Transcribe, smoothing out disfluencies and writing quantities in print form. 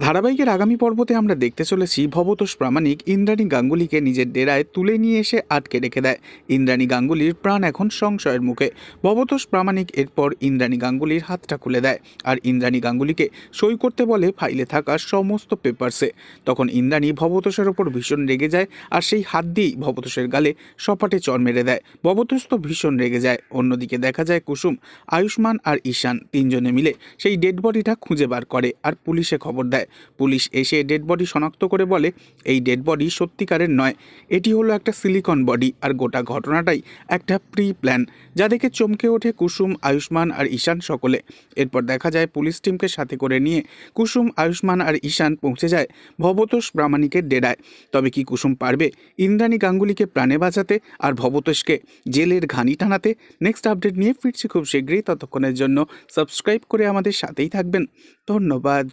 ধারাবাহিকের আগামী পর্বতে আমরা দেখতে চলেছি ভবতোষ প্রামাণিক ইন্দ্রাণী গাঙ্গুলিকে নিজের ডেরায় তুলে নিয়ে এসে আটকে রেখে দেয়। ইন্দ্রাণী গাঙ্গুলির প্রাণ এখন সংশয়ের মুখে। ভবতোষ প্রামাণিক এরপর ইন্দ্রাণী গাঙ্গুলির হাতটা খুলে দেয় আর ইন্দ্রাণী গাঙ্গুলিকে সই করতে বলে ফাইলে থাকা সমস্ত পেপারসে। তখন ইন্দ্রাণী ভবতোষের ওপর ভীষণ রেগে যায় আর সেই হাত দিয়েই ভবতোষের গালে সপাটে চড় মেরে দেয়। ভবতোষ তো ভীষণ রেগে যায়। অন্যদিকে দেখা যায় কুসুম, আয়ুষ্মান আর ঈশান তিনজনে মিলে সেই ডেড বডিটা খুঁজে বার করে আর পুলিশে খবর দেয়। পুলিশ এসে ডেড বডি শনাক্ত করে বলে এই ডেড বডি সত্যিকারের নয়, এটি হলো একটা সিলিকন বডি। আর গোটা ঘটনাটাই একটা প্রি প্ল্যান, যা দেখে চমকে ওঠে কুসুম, আয়ুষ্মান আর ঈশান সকলে। এরপর দেখা যায় পুলিশ টিমকে সাথে করে নিয়ে কুসুম, আয়ুষ্মান আর ঈশান পৌঁছে যায় ভবতোষ প্রামাণিকের ডেরায়। তবে কি কুসুম পারবে ইন্দ্রাণী গাঙ্গুলিকে প্রাণে বাঁচাতে আর ভবতোষকে জেলের ঘানি টানাতে? নেক্সট আপডেট নিয়ে ফিরছি খুব শীঘ্রই। ততক্ষণের জন্য সাবস্ক্রাইব করে আমাদের সাথেই থাকবেন। ধন্যবাদ।